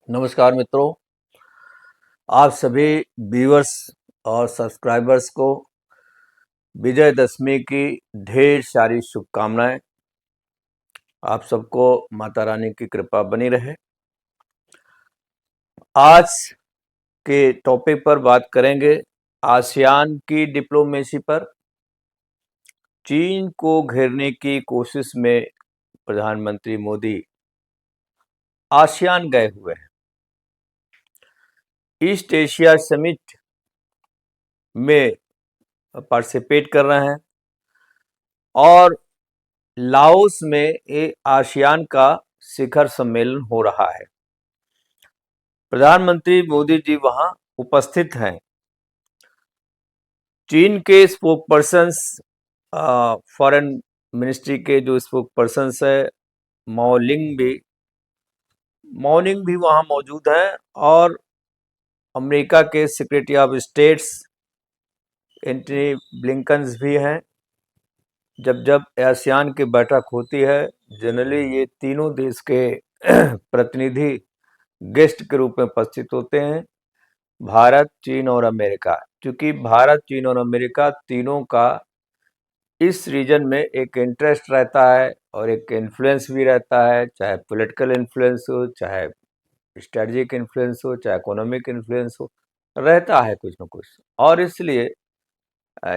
नमस्कार मित्रों, आप सभी व्यूअर्स और सब्सक्राइबर्स को विजयदशमी की ढेर सारी शुभकामनाएं। आप सबको माता रानी की कृपा बनी रहे। आज के टॉपिक पर बात करेंगे आसियान की डिप्लोमेसी पर। चीन को घेरने की कोशिश में प्रधानमंत्री मोदी आसियान गए हुए हैं। ईस्ट एशिया समिट में पार्टिसिपेट कर रहे हैं और लाओस में एक आसियान का शिखर सम्मेलन हो रहा है। प्रधानमंत्री मोदी जी वहां उपस्थित हैं। चीन के स्पोक पर्सन्स, फॉरेन मिनिस्ट्री के जो स्पोक पर्सन्स है मॉर्निंग भी वहां मौजूद हैं और अमेरिका के secretary of states Antony Blinken भी हैं। जब आसियान की बैठक होती है, जनरली ये तीनों देश के प्रतिनिधि गेस्ट के रूप में उपस्थित होते हैं, भारत, चीन और अमेरिका। क्योंकि भारत, चीन और अमेरिका तीनों का इस रीजन में एक इंटरेस्ट रहता है और एक इन्फ्लुएंस भी रहता है, चाहे पॉलिटिकल इन्फ्लुएंस हो, चाहे स्ट्रेटजिक इन्फ्लुएंस हो, चाहे इकोनॉमिक इन्फ्लुएंस हो, रहता है कुछ न कुछ। और इसलिए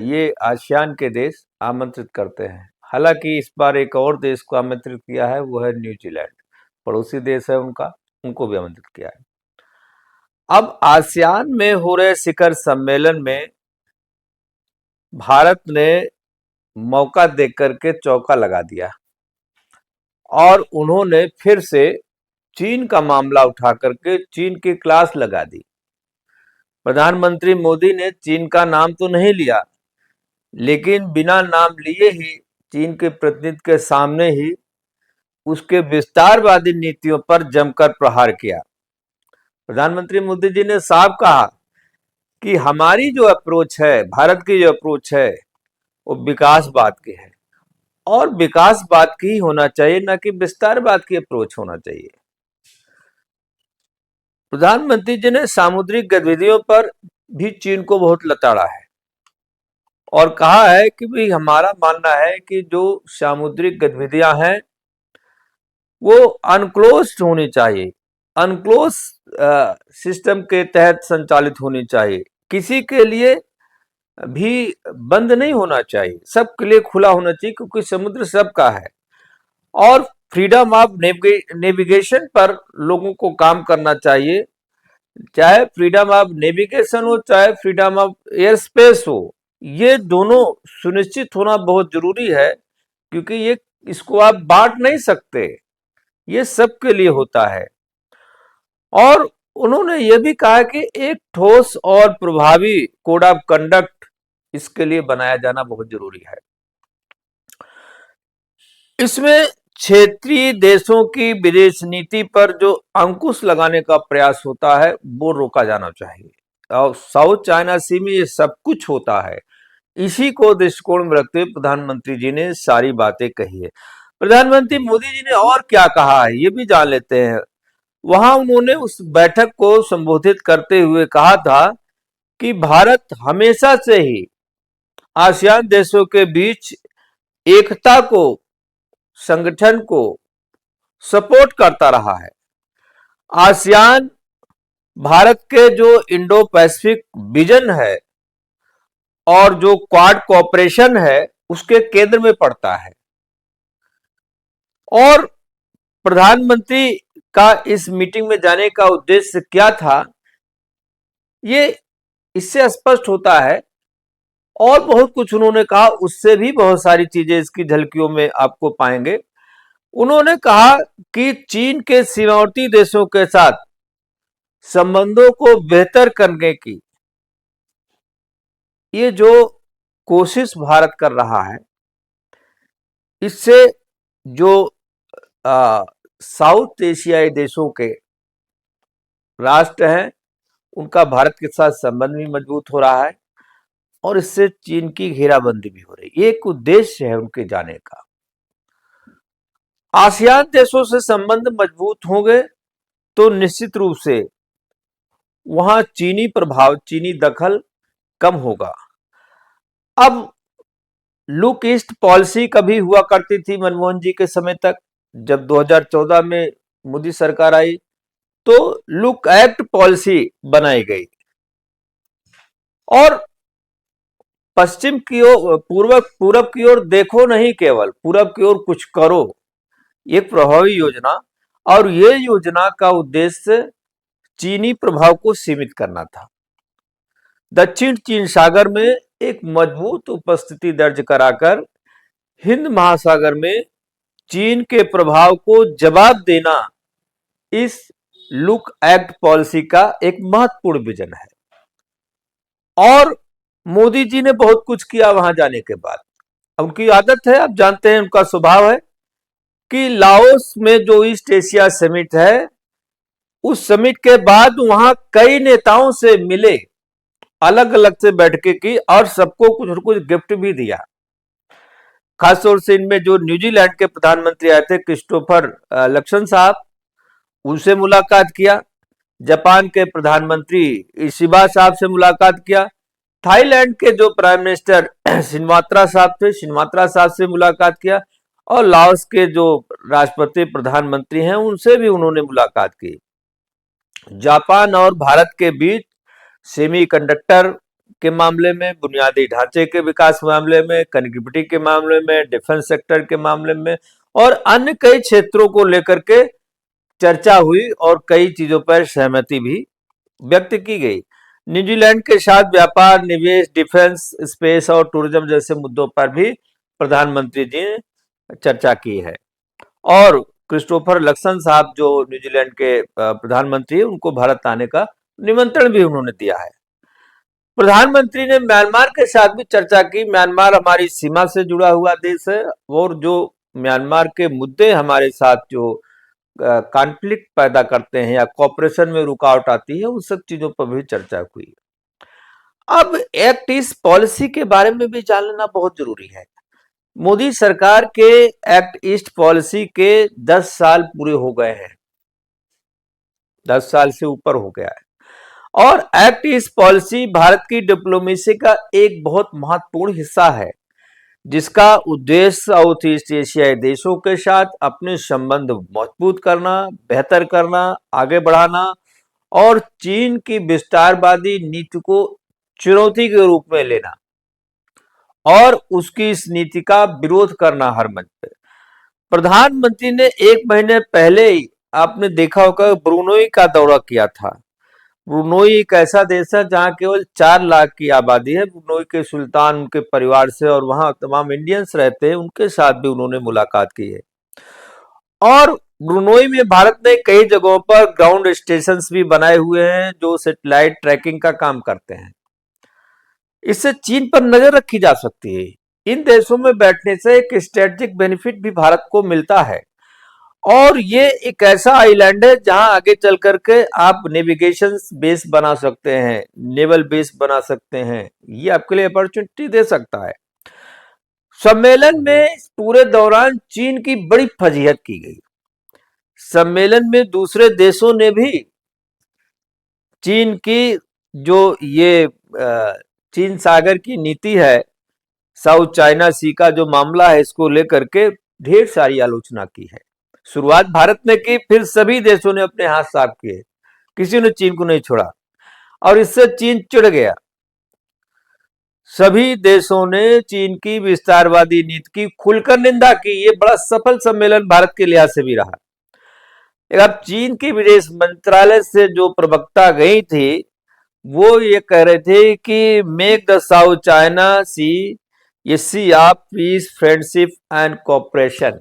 ये आसियान के देश आमंत्रित करते हैं। हालांकि इस बार एक और देश को आमंत्रित किया है, वो है न्यूजीलैंड, पड़ोसी देश है उनका, उनको भी आमंत्रित किया है। अब आसियान में हो रहे शिखर सम्मेलन में भारत ने मौका देकर के चौका लगा दिया और उन्होंने फिर से चीन का मामला उठा करके चीन की क्लास लगा दी। प्रधानमंत्री मोदी ने चीन का नाम तो नहीं लिया, लेकिन बिना नाम लिए ही चीन के प्रतिनिधि के सामने ही उसके विस्तारवादी नीतियों पर जमकर प्रहार किया। प्रधानमंत्री मोदी जी ने साफ कहा कि हमारी जो अप्रोच है, भारत की जो अप्रोच है, वो विकासवाद की है और विकासवाद की ही होना चाहिए, न कि विस्तारवाद की अप्रोच होना चाहिए। प्रधानमंत्री जी ने सामुद्रिक गतिविधियों पर भी चीन को बहुत लताड़ा है और कहा है कि भाई हमारा मानना है कि जो सामुद्रिक गतिविधियां हैं वो अनक्लोज होनी चाहिए, अनक्लोज सिस्टम के तहत संचालित होनी चाहिए, किसी के लिए भी बंद नहीं होना चाहिए, सबके लिए खुला होना चाहिए, क्योंकि समुद्र सबका है। और फ्रीडम ऑफ नेविगेशन पर लोगों को काम करना चाहिए, चाहे फ्रीडम ऑफ नेविगेशन हो, चाहे फ्रीडम ऑफ एयर स्पेस हो। ये दोनों सुनिश्चित होना बहुत जरूरी है, क्योंकि ये इसको आप बांट नहीं सकते, ये सबके लिए होता है। और उन्होंने ये भी कहा कि एक ठोस और प्रभावी कोड ऑफ कंडक्ट इसके लिए बनाया जाना बहुत जरूरी है। इसमें क्षेत्रीय देशों की विदेश नीति पर जो अंकुश लगाने का प्रयास होता है वो रोका जाना चाहिए। और साउथ चाइना सी में ये सब कुछ होता है, इसी को दृष्टिकोण में रखते हुए प्रधानमंत्री जी ने सारी बातें कही है। प्रधानमंत्री मोदी जी ने और क्या कहा है ये भी जान लेते हैं। वहां उन्होंने उस बैठक को संबोधित करते हुए कहा था कि भारत हमेशा से ही आसियान देशों के बीच एकता को, संगठन को सपोर्ट करता रहा है। आसियान भारत के जो इंडो पैसिफिक विजन है और जो क्वाड कोऑपरेशन है उसके केंद्र में पड़ता है। और प्रधानमंत्री का इस मीटिंग में जाने का उद्देश्य क्या था, ये इससे स्पष्ट होता है। और बहुत कुछ उन्होंने कहा, उससे भी बहुत सारी चीजें इसकी झलकियों में आपको पाएंगे। उन्होंने कहा कि चीन के सीमावर्ती देशों के साथ संबंधों को बेहतर करने की ये जो कोशिश भारत कर रहा है, इससे जो साउथ एशियाई देशों के राष्ट्र हैं उनका भारत के साथ संबंध भी मजबूत हो रहा है और इससे चीन की घेराबंदी भी हो रही है। एक उद्देश्य है उनके जाने का। आसियान देशों से संबंध मजबूत होंगे तो निश्चित रूप से वहां चीनी प्रभाव, चीनी दखल कम होगा। अब लुक ईस्ट पॉलिसी कभी हुआ करती थी मनमोहन जी के समय तक। जब 2014 में मोदी सरकार आई तो लुक एक्ट पॉलिसी बनाई गई और पश्चिम की ओर, पूरब की ओर देखो नहीं, केवल पूरब की ओर कुछ करो, एक प्रभावी योजना। और ये योजना का उद्देश्य चीनी प्रभाव को सीमित करना था। दक्षिण चीन सागर में एक मजबूत उपस्थिति दर्ज कराकर हिंद महासागर में चीन के प्रभाव को जवाब देना इस लुक एक्ट पॉलिसी का एक महत्वपूर्ण विजन है। और मोदी जी ने बहुत कुछ किया वहां जाने के बाद। उनकी आदत है, आप जानते हैं, उनका स्वभाव है कि लाओस में जो ईस्ट एशिया समिट है, उस समिट के बाद वहां कई नेताओं से मिले, अलग अलग से बैठकें की और सबको कुछ न कुछ गिफ्ट भी दिया। खासतौर से इनमें जो न्यूजीलैंड के प्रधानमंत्री आए थे, क्रिस्टोफर लक्सन साहब, उनसे मुलाकात किया। जापान के प्रधानमंत्री इशिबा साहब से मुलाकात किया। थाईलैंड के जो प्राइम मिनिस्टर शिनवात्रा साहब थे, शिनवात्रा साहब से मुलाकात किया। और लाओस के जो राष्ट्रपति प्रधानमंत्री हैं, उनसे भी उन्होंने मुलाकात की। जापान और भारत के बीच सेमीकंडक्टर के मामले में, बुनियादी ढांचे के विकास मामले में, कनेक्टिविटी के मामले में, डिफेंस सेक्टर के मामले में और अन्य कई क्षेत्रों को लेकर के चर्चा हुई और कई चीजों पर सहमति भी व्यक्त की गई। न्यूजीलैंड के साथ व्यापार, निवेश, डिफेंस, स्पेस और टूरिज्म जैसे मुद्दों पर भी प्रधानमंत्री जी ने चर्चा की है। और क्रिस्टोफर लक्सन साहब जो न्यूजीलैंड के प्रधानमंत्री हैं, उनको भारत आने का निमंत्रण भी उन्होंने दिया है। प्रधानमंत्री ने म्यांमार के साथ भी चर्चा की। म्यांमार हमारी सीमा से जुड़ा हुआ देश है और जो म्यांमार के मुद्दे हमारे साथ जो कॉन्फ्लिक्ट पैदा करते हैं या कॉपरेशन में रुकावट आती है, उन सब चीजों पर भी चर्चा हुई। अब एक्ट ईस्ट पॉलिसी के बारे में भी जान लेना बहुत जरूरी है। मोदी सरकार के एक्ट ईस्ट पॉलिसी के 10 साल पूरे हो गए हैं, 10 साल से ऊपर हो गया है। और एक्ट ईस्ट पॉलिसी भारत की डिप्लोमेसी का एक बहुत महत्वपूर्ण हिस्सा है, जिसका उद्देश्य साउथ ईस्ट एशियाई देशों के साथ अपने संबंध मजबूत करना, बेहतर करना, आगे बढ़ाना और चीन की विस्तारवादी नीति को चुनौती के रूप में लेना और उसकी इस नीति का विरोध करना हर मंच पे। प्रधानमंत्री ने 1 महीने पहले ही, आपने देखा होगा, ब्रुनोई का दौरा किया था। ब्रुनोई एक ऐसा देश है जहां केवल 4 लाख की आबादी है। ब्रुनोई के सुल्तान, उनके परिवार से और वहां तमाम इंडियंस रहते हैं, उनके साथ भी उन्होंने मुलाकात की है। और ब्रुनोई में भारत ने कई जगहों पर ग्राउंड स्टेशन भी बनाए हुए हैं जो सैटेलाइट ट्रैकिंग का काम करते हैं। इससे चीन पर नजर रखी जा सकती है। इन देशों में बैठने से एक स्ट्रेटेजिक बेनिफिट भी भारत को मिलता है। और ये एक ऐसा आइलैंड है जहां आगे चल करके आप नेविगेशन बेस बना सकते हैं, नेवल बेस बना सकते हैं। ये आपके लिए अपॉर्चुनिटी दे सकता है। सम्मेलन में पूरे दौरान चीन की बड़ी फजीहत की गई। सम्मेलन में दूसरे देशों ने भी चीन की जो ये चीन सागर की नीति है, साउथ चाइना सी का जो मामला है, इसको लेकर के ढेर सारी आलोचना की है। शुरुआत भारत ने की, फिर सभी देशों ने अपने हाथ साफ किए, किसी ने चीन को नहीं छोड़ा और इससे चीन चिढ़ गया। सभी देशों ने चीन की विस्तारवादी नीति की खुलकर निंदा की। ये बड़ा सफल सम्मेलन भारत के लिहाज से भी रहा। अब चीन के विदेश मंत्रालय से जो प्रवक्ता गई थी, वो ये कह रहे थे कि make the South China Sea a sea of peace, friendship and cooperation.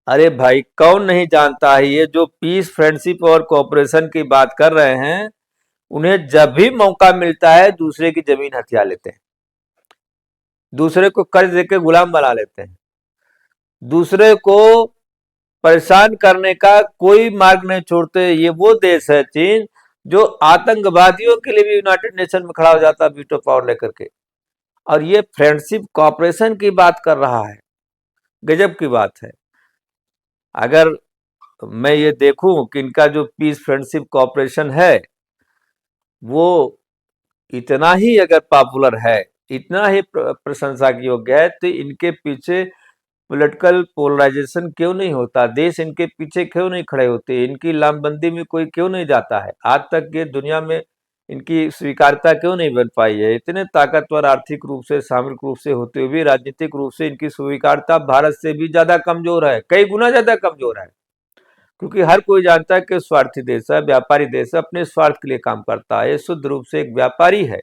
अरे भाई, कौन नहीं जानता है ये जो पीस, फ्रेंडशिप और कोऑपरेशन की बात कर रहे हैं। उन्हें जब भी मौका मिलता है दूसरे की जमीन हथिया लेते हैं, दूसरे को कर्ज देकर गुलाम बना लेते हैं, दूसरे को परेशान करने का कोई मार्ग नहीं छोड़ते। ये वो देश है चीन जो आतंकवादियों के लिए भी यूनाइटेड नेशन में खड़ा हो जाता है वीटो पावर लेकर के, और ये फ्रेंडशिप कोऑपरेशन की बात कर रहा है। गजब की बात है। अगर मैं ये देखूं कि इनका जो पीस फ्रेंडशिप कॉपरेशन है वो इतना ही अगर पॉपुलर है, इतना ही प्रशंसा की योग्य है, तो इनके पीछे पॉलिटिकल पोलराइजेशन क्यों नहीं होता? देश इनके पीछे क्यों नहीं खड़े होते? इनकी लामबंदी में कोई क्यों नहीं जाता है? आज तक ये दुनिया में इनकी स्वीकारता क्यों नहीं बन पाई है? इतने ताकतवर, आर्थिक रूप से, सामरिक रूप से होते हुए भी राजनीतिक रूप से इनकी स्वीकारता भारत से भी ज्यादा कमजोर है, कई गुना ज्यादा कमजोर है। क्योंकि हर कोई जानता है कि स्वार्थी देश है, व्यापारी देश है, अपने स्वार्थ के लिए काम करता है, ये शुद्ध रूप से एक व्यापारी है।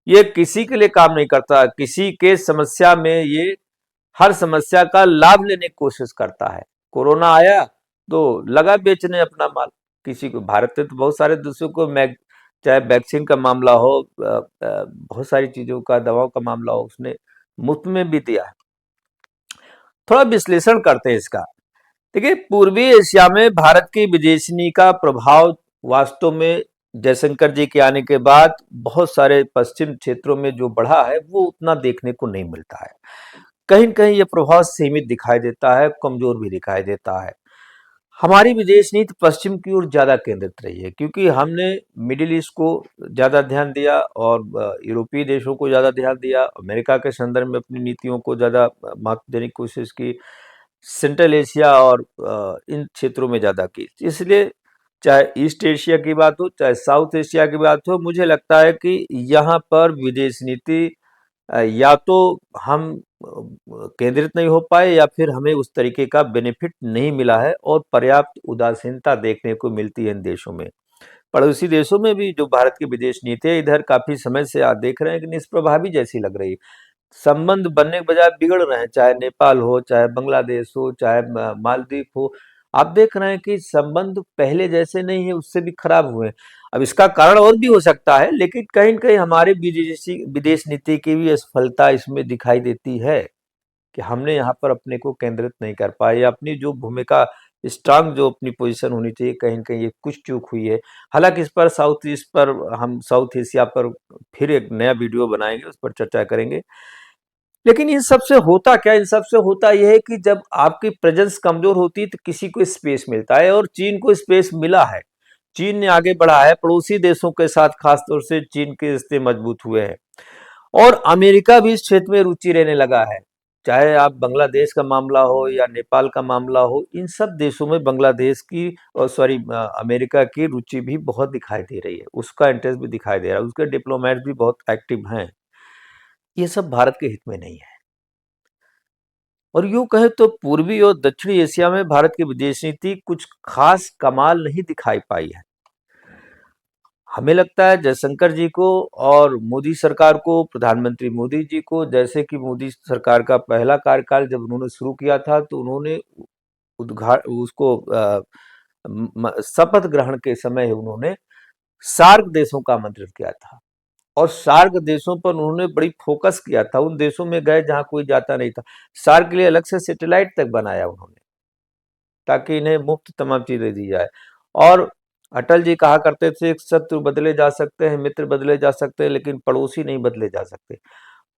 ये किसी के लिए काम नहीं करता, किसी के समस्या में ये हर समस्या का लाभ लेने की कोशिश करता है। कोरोना आया तो लगा बेचने अपना माल। किसी को, भारत में तो बहुत सारे देशों को चाहे वैक्सीन का मामला हो, बहुत सारी चीजों का, दवाओं का मामला हो, उसने मुफ्त में भी दिया। थोड़ा विश्लेषण करते हैं इसका। देखिए, पूर्वी एशिया में भारत की विदेश नीति का प्रभाव वास्तव में जयशंकर जी के आने के बाद बहुत सारे पश्चिम क्षेत्रों में जो बढ़ा है वो उतना देखने को नहीं मिलता है। कहीं न कहीं ये प्रभाव सीमित दिखाई देता है, कमजोर भी दिखाई देता है। हमारी विदेश नीति पश्चिम की ओर ज्यादा केंद्रित रही है, क्योंकि हमने मिडिल ईस्ट को ज्यादा ध्यान दिया और यूरोपीय देशों को ज्यादा ध्यान दिया, अमेरिका के संदर्भ में अपनी नीतियों को ज्यादा महत्व देने की कोशिश की, सेंट्रल एशिया और इन क्षेत्रों में ज्यादा की। इसलिए चाहे ईस्ट एशिया की बात हो, चाहे साउथ एशिया की बात हो, मुझे लगता है कि यहाँ पर विदेश नीति या तो हम केंद्रित नहीं हो पाए, या फिर हमें उस तरीके का बेनिफिट नहीं मिला है, और पर्याप्त उदासीनता देखने को मिलती है इन देशों में। पड़ोसी देशों में भी जो भारत की विदेश नीति है, इधर काफी समय से आप देख रहे हैं कि निष्प्रभावी जैसी लग रही है। संबंध बनने के बजाय बिगड़ रहे हैं, चाहे नेपाल हो, चाहे बांग्लादेश हो, चाहे मालदीव हो। आप देख रहे हैं कि संबंध पहले जैसे नहीं है, उससे भी खराब हुए हैं। अब इसका कारण और भी हो सकता है, लेकिन कहीं न कहीं हमारे विदेशी विदेश नीति की भी असफलता इसमें दिखाई देती है कि हमने यहाँ पर अपने को केंद्रित नहीं कर पाए, या अपनी जो भूमिका, स्ट्रांग जो अपनी पोजीशन होनी चाहिए, कहीं न कहीं ये कुछ चूक हुई है। हालाँकि इस पर, साउथ ईस्ट पर, हम साउथ एशिया पर फिर एक नया वीडियो बनाएँगे, उस पर चर्चा करेंगे। लेकिन इन सब से होता क्या? इन सब से होता यह है कि जब आपकी प्रेजेंस कमजोर होती है तो किसी को स्पेस मिलता है, और चीन को स्पेस मिला है। चीन ने आगे बढ़ा है, पड़ोसी देशों के साथ खासतौर से चीन के रिश्ते मजबूत हुए हैं, और अमेरिका भी इस क्षेत्र में रुचि लेने लगा है। चाहे आप बांग्लादेश का मामला हो या नेपाल का मामला हो, इन सब देशों में बांग्लादेश की, और सॉरी, अमेरिका की रुचि भी बहुत दिखाई दे रही है, उसका इंटरेस्ट भी दिखाई दे रहा है, उसके डिप्लोमेट भी बहुत एक्टिव हैं। ये सब भारत के हित में नहीं है। और यूं कहें तो पूर्वी और दक्षिणी एशिया में भारत की विदेश नीति कुछ खास कमाल नहीं दिखाई पाई है। हमें लगता है जयशंकर जी को और मोदी सरकार को, प्रधानमंत्री मोदी जी को, जैसे कि मोदी सरकार का पहला कार्यकाल जब उन्होंने शुरू किया था, तो उन्होंने उसको शपथ ग्रहण के समय उन्होंने सार्क देशों का आमंत्रित किया था, और सार्क देशों पर उन्होंने बड़ी फोकस किया था। उन देशों में गए जहां कोई जाता नहीं था। सार्क के लिए अलग से सैटेलाइट तक बनाया उन्होंने, ताकि इन्हें मुफ्त तमाम चीजें दी जाए। और अटल जी कहा करते थे, शत्रु बदले जा सकते हैं, मित्र बदले जा सकते हैं, लेकिन पड़ोसी नहीं बदले जा सकते।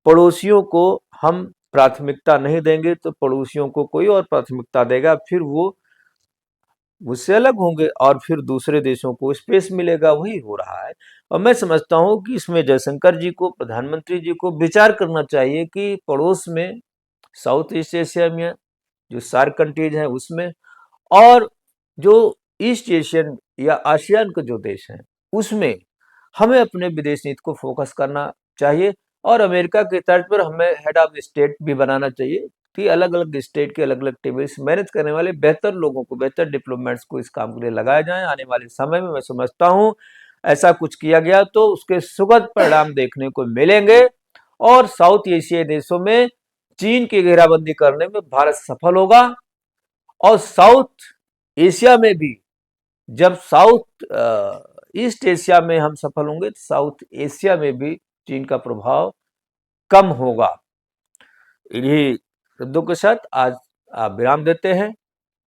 पड़ोसियों को हम प्राथमिकता नहीं देंगे तो पड़ोसियों को कोई और प्राथमिकता देगा, फिर वो मुझसे अलग होंगे, और फिर दूसरे देशों को स्पेस मिलेगा। वही हो रहा है। और मैं समझता हूं कि इसमें जयशंकर जी को, प्रधानमंत्री जी को विचार करना चाहिए कि पड़ोस में, साउथ ईस्ट एशिया में जो सार्क कंट्रीज हैं उसमें, और जो ईस्ट एशियन या आसियान के जो देश हैं उसमें, हमें अपने विदेश नीति को फोकस करना चाहिए। और अमेरिका के तर्ज पर हमें हेड ऑफ स्टेट भी बनाना चाहिए, कि अलग अलग स्टेट के अलग अलग टेबल्स मैनेज करने वाले बेहतर लोगों को, बेहतर डिप्लोमेट्स को इस काम के लिए लगाया जाए। आने वाले समय में मैं समझता हूँ ऐसा कुछ किया गया तो उसके सुखद परिणाम देखने को मिलेंगे, और साउथ एशियाई देशों में चीन की घेराबंदी करने में भारत सफल होगा। और साउथ एशिया में भी, जब साउथ ईस्ट एशिया में हम सफल होंगे, तो साउथ एशिया में भी चीन का प्रभाव कम होगा। इन्हीं शब्दों के साथ आज आप विराम देते हैं।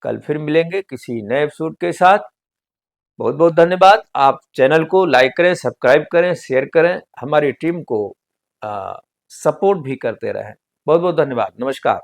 कल फिर मिलेंगे किसी नए एपिसोड के साथ। बहुत बहुत धन्यवाद। आप चैनल को लाइक करें, सब्सक्राइब करें, शेयर करें, हमारी टीम को सपोर्ट भी करते रहें। बहुत बहुत धन्यवाद। नमस्कार।